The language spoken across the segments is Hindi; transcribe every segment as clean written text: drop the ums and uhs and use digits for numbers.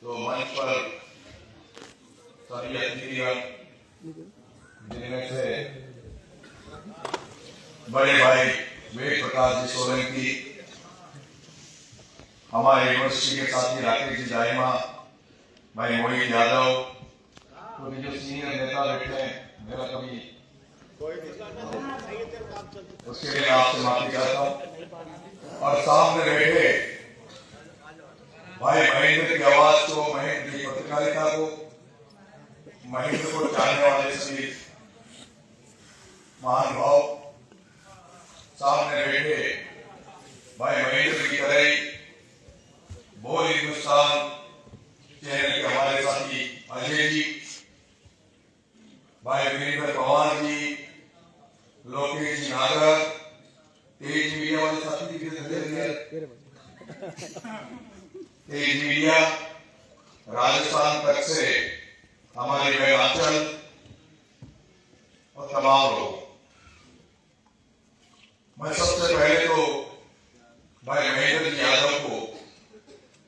तो मंच पर सभी अतिथिगण जिनमें से बड़े भाई वेद प्रकाश जी सोलंकी, हमारे यूनिवर्सिटी के साथी राकेश जी जायमा, भाई मोहित यादव, तो जो सीनियर नेता बैठे हैं, मेरा कभी उसके लिए आपसे माफी चाहता हूं। और सामने बैठे भाई महेंद्र की आवाज को, महेंद्र की पत्रकारिता को, महेंद्र को जानने वाले सभी महानुभाव, सामने बैठे भाई महेंद्र की तरह बोल हिंदुस्तान चैनल के हमारे साथी अजय जी, भाई वीरेंद्र पवार जी, लोकेश जी नागर, तेज मीडिया वाले साथी तेज मीडिया, राजस्थान तक से हमारे भाई आंचल और तमाम लोग, मैं सबसे पहले तो भाई महेंद्र जी यादव को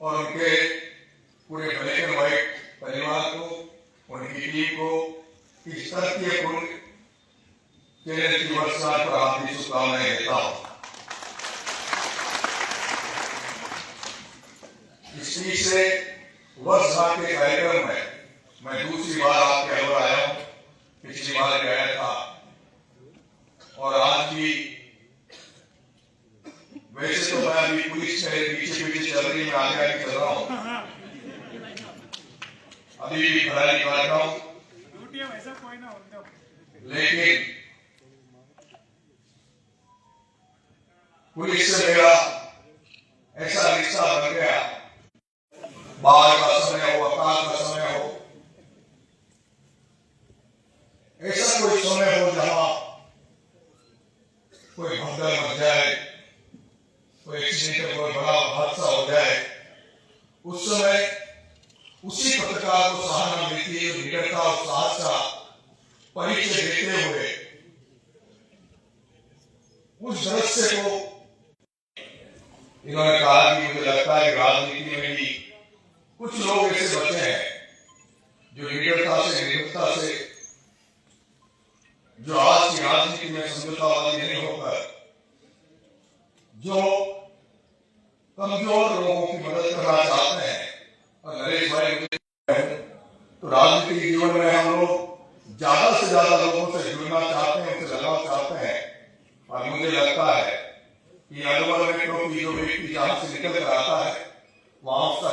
और उनके पूरे ब्लैक एंड व्हाइट परिवार को, उनकी टीम को इस तरह के चैनल की वर्षगांठ पर हार्दिक शुभकामनाएं देता हूं। इस चीज से वर्षगांठ के कार्यक्रम में मैं दूसरी बार आपके अवर आया हूं, पिछली बार गया था और आज भी। वैसे तो मैं अभी पुलिस के पीछे पीछे चल रही, मैं आगे आगे चल रहा हूं, अभी भी खराली काट रहा हूं, लेकिन पुलिस से मेरा ऐसा रिश्ता बन गया, बाढ़ का समय हो, अकाल का समय हो, ऐसा कोई समय हो जहां कोई भगदड़ मच जाए, कोई एक्सीडेंट, कोई बड़ा हादसा हो जाए, उस समय उसी पत्रकार को सराहना मिलती है, निडरता और साहस का परिचय देते हुए उस दृश्य को इन्होंने कहा कि मुझे लगता है राजनीति में भी कुछ लोग ऐसे बचे हैं जो निडरता से, निर्भीकता से, जो आज की राजनीति में समझौतावादी नहीं होकर जो कमजोर लोगों की मदद करना चाहते हैं। और नरेश भाई, तो राजनीतिक जीवन में हम लोग ज्यादा से ज्यादा लोगों से जुड़ना चाहते हैं, उनसे लगाव चाहते हैं, और मुझे लगता है कि अनुभव में क्योंकि जो व्यक्ति जहां से निकल कर आता है वहां उसका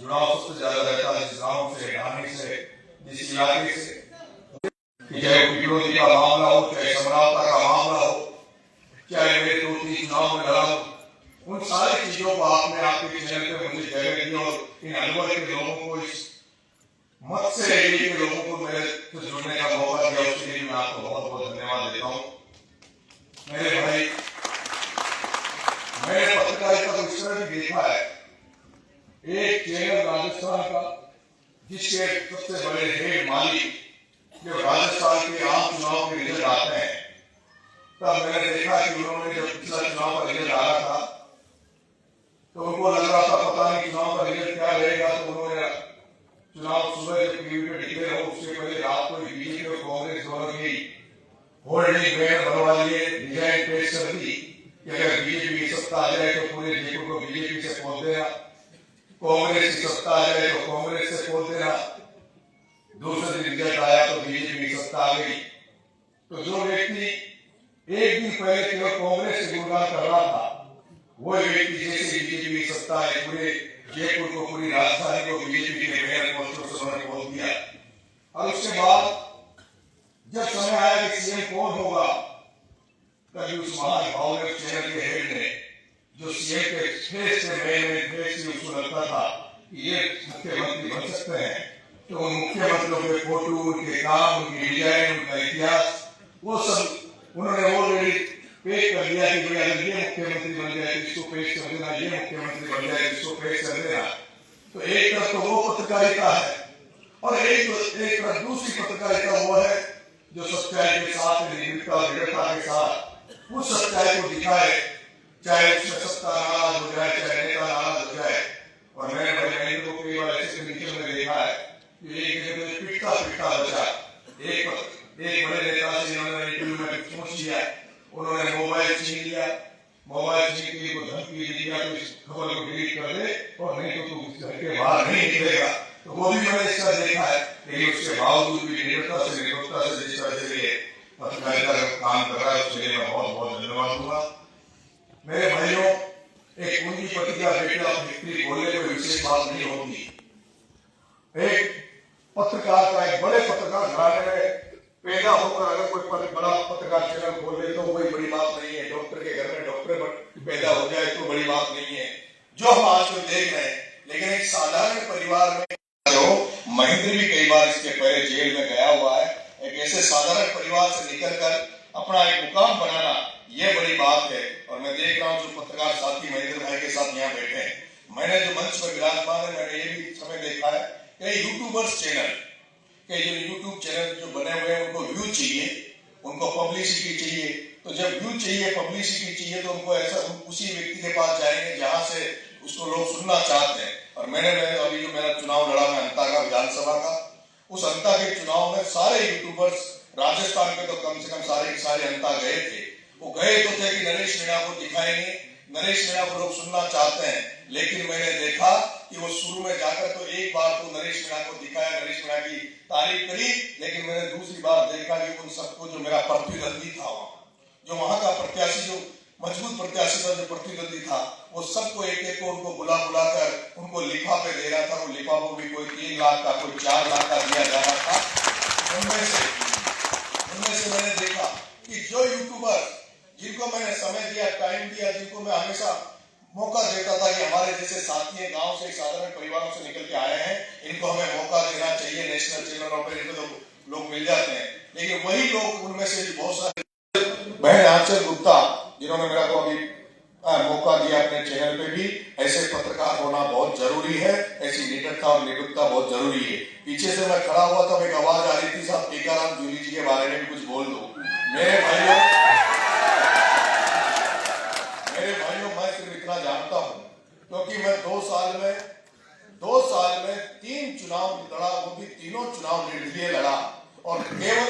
जुड़ाव सबसे ज्यादा रहता है, जिस गांव से, ढाणी से, जिस इलाके से, चाहे विरोधी का मामला हो, चाहे समरावता का मामला हो, चाहे मेरे 2-3 चुनाव में लड़ा, उन सारी चीजों को आपने आपके चैनल पे मुझे जगह दी और इन अनुभव के लोगों को, इस मत से एरिया के लोगों को मेरे से जुड़ने का मौका दिया, उसके लिए मैं आपको बहुत बहुत धन्यवाद देता हूँ। मेरे भाई, मैंने पत्रकारिता को इस तरह भी देखा है, एक चैनल राजस्थान का जिसके सबसे बड़े हेड मालिक जब राजस्थान के आम चुनाव के रिजल्ट आते हैं, तब मैंने देखा कि उन्होंने जब पिछला चुनाव का रिजल्ट आ रहा था तो उनको लग रहा था पता नहीं चुनाव का रिजल्ट क्या रहेगा, तो उन्होंने चुनाव सुबह जब टीवी पे डिक्लेयर हो उसके पहले रात को बीजेपी और कांग्रेस दोनों की होल्डिंग बैनर बनवा लिए, डिजाइन पेश कर दी कि अगर बीजेपी की सत्ता आ जाए तो पूरे जयपुर को बीजेपी से पोल देना, कांग्रेस की सत्ता आ जाए तो कांग्रेस से पोल देना। दूसरे दिन रिजल्ट आया तो बीजेपी की सत्ता आ गई। तो जो व्यक्ति एक दिन पहले केवल कांग्रेस से गुणगान कर रहा था, वो व्यक्ति जैसे बीजेपी की सत्ता है पूरे जयपुर को, पूरी राजधानी को बीजेपी के मेयर पोस्टर से उन्होंने बोल दिया। और उसके बाद जब समय आया कि सीएम कौन होगा, तभी उस महानुभाव ने, उस चैनल के हेड ने, जो सीएम के फेस से फेस से उसको लगता था कि ये मुख्यमंत्री बन सकते हैं, तो उन मुख्यमंत्रियों के फोटो, उनके काम, उनकी डिजाइन, उनका इतिहास, वो सब उन्होंने ऑलरेडी पेश कर दिया कि भाई अगर ये मुख्यमंत्री बन जाए तो इसको पेश कर देना, ये मुख्यमंत्री बन जाए तो इसको पेश कर देना। तो एक तरफ तो वो पत्रकारिता है और एक तरफ दूसरी पत्रकारिता वो है जो सच्चाई के साथ, निर्भीकता और दृढ़ता के साथ उस सच्चाई को दिखाए, चाहे उसमें सत्ता नाराज हो जाए, चाहे नेता नाराज हो जाए। और मैंने भाई महेंद्र को कई बार ऐसे इसके नीचे मैंने देखा है कि एक जगह पे पिटता पिटता बचा, एक बड़े नेता से इन्होंने इंटरव्यू में पूछ लिया, उन्होंने मोबाइल छीन लिया, मोबाइल छीन के को धमकी दिया तो इस खबर को डिलीट कर दे और नहीं तो तू घर के बाहर नहीं निकलेगा। तो वो भी मैंने इसका देखा है, लेकिन उसके बावजूद भी निर्भरता से जिस तरह से ये पत्रकारिता का काम कर रहा है उसके लिए मैं बहुत बहुत धन्यवाद दूंगा। मेरे भाइयों, एक पूंजीपति का बेटा फैक्ट्री खोलने कोई विशेष बात नहीं होती। एक पत्रकार का, एक बड़े पत्रकार घराने में पैदा होकर अगर कोई बड़ा पत्रकार चैनल खोल ले तो कोई बड़ी बात नहीं है। डॉक्टर के घर में डॉक्टर पैदा हो जाए तो बड़ी बात नहीं है, जो हम आजकल देख रहे हैं। लेकिन एक साधारण परिवार में जो महेंद्र भी कई बार इसके पहले जेल में गया हुआ है, एक ऐसे साधारण परिवार से निकलकर अपना एक मुकाम बनाना, ये बड़ी बात है। और मैं देख रहा हूँ जो पत्रकार साथी महेंद्र भाई के साथ यहाँ बैठे हैं, मैंने जो मंच पर विराजमान है, मैंने ये भी समय देखा है कई यूट्यूबर्स चैनल, कई जो यूट्यूब चैनल जो बने हुए हैं उनको व्यू चाहिए, उनको पब्लिसिटी चाहिए। तो जब व्यू चाहिए, पब्लिसिटी चाहिए, तो उनको ऐसा उसी व्यक्ति के पास जाएंगे जहां से उसको लोग सुनना चाहते हैं। और मैंने अभी जो मेरा चुनाव लड़ा मैं अंता का विधानसभा का, उस अंता के चुनाव में सारे यूट्यूबर्स राजस्थान के तो कम से कम सारे के सारे अंता गए थे। वो गए तो थे कि नरेश मीणा को दिखाएंगे, नरेश मीणा को लोग सुनना चाहते हैं। लेकिन मैंने देखा कि वो शुरू में जाकर तो एक बार तो नरेश मीणा को दिखाया, नरेश मीणा की तारीफ करी, लेकिन मैंने दूसरी बार देखा कि उन सबको जो मेरा प्रतिद्वंदी था, जो वहां का प्रत्याशी, जो मजबूत प्रत्याशी था, जो प्रतिद्वंदी था, वो सबको एक एक को उनको बुला कर उनको लिफाफे दे रहा था। वो लिफाफों भी कोई 3 लाख का, कोई 4 लाख का दिया जा रहा था। उनमें से मैंने देखा कि जो यूट्यूबर जिनको मैंने समय दिया, टाइम दिया, जिनको मैं हमेशा मौका देता था कि हमारे जैसे साथी गांव से साधारण परिवारों से निकल के आए हैं, इनको हमें मौका देना चाहिए, नेशनल चैनलों पर इनको तो लोग मिल जाते हैं। लेकिन वही लोग, उनमें से भी बहुत सारे, बहन आंचल गुप्ता जिन्होंने मेरा को अभी मौका दिया अपने चैनल पे भी, ऐसे पत्रकार होना बहुत जरूरी है, ऐसी निडरता और निडरता बहुत जरूरी है। पीछे से मैं खड़ा हुआ था, एक आवाज आ रही थी, साहब टीकाराम जूली जी के बारे में भी कुछ बोल दो। मेरे भाइयों मैं सिर्फ इतना जानता हूं क्योंकि मैं 2 साल में 3 चुनाव लड़ा, वो भी तीनों चुनाव निर्दलीय लड़ा और केवल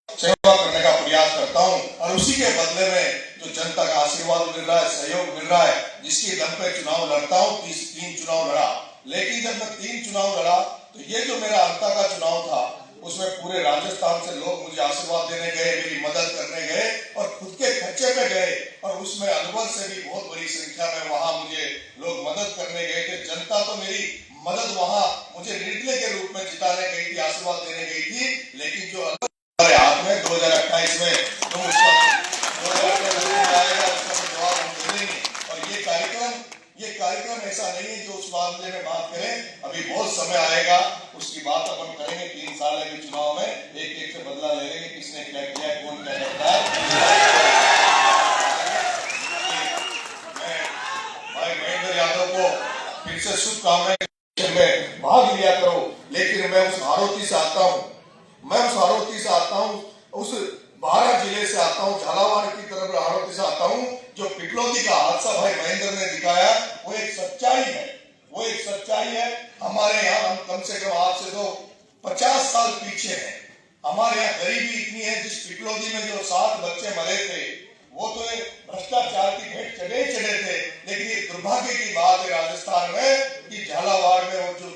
सेवा करने का प्रयास करता हूं। और उसी के बदले में जो जनता का आशीर्वाद मिल रहा है, सहयोग मिल रहा है, जिसके दम पे चुनाव लड़ता हूं। 3 चुनाव लड़ा, लेकिन जब मैं 3 चुनाव लड़ा तो ये जो मेरा अंता का चुनाव था, उसमें पूरे राजस्थान से लोग मुझे आशीर्वाद देने गए, मेरी मदद करने गए और खुद के खर्चे पे गए। और उसमें अलवर से भी बहुत बड़ी संख्या में वहां मुझे लोग मदद करने गए थे। जनता तो मेरी मदद वहां मुझे निर्दलीय के रूप में जिताने गई थी, आशीर्वाद देने गई थी। लेकिन जो हमारे हाथ में 2028 में तो उसका आएगा, उसका जवाब हम देंगे। और ये कार्यक्रम ऐसा नहीं है जो उस मामले में बात करें, अभी बहुत समय आएगा, उसकी बात अपन करेंगे। 3 साल के चुनाव में एक से बदला ले लेंगे, किसने क्या किया, कौन क्या करता है। मैं भाई महेंद्र यादव को फिर से शुभकामनाएं में भाग लिया करो। लेकिन मैं उस हाड़ौती से आता हूँ, उस 12 जिले से आता हूँ, झालावाड़ की तरफ हाड़ौती से आता हूँ। जो पिपलौदी का हादसा भाई महेंद्र ने दिखाया, वो एक सच्चाई है। हमारे यहाँ हम कम से कम आज से तो 50 साल पीछे हैं। हमारे यहाँ गरीबी इतनी है, जिस पिपलौदी में जो 7 बच्चे मरे थे, वो तो एक भ्रष्टाचार की भेंट चढ़े थे। लेकिन ये दुर्भाग्य की बात है राजस्थान में कि झालावाड़ में वो जो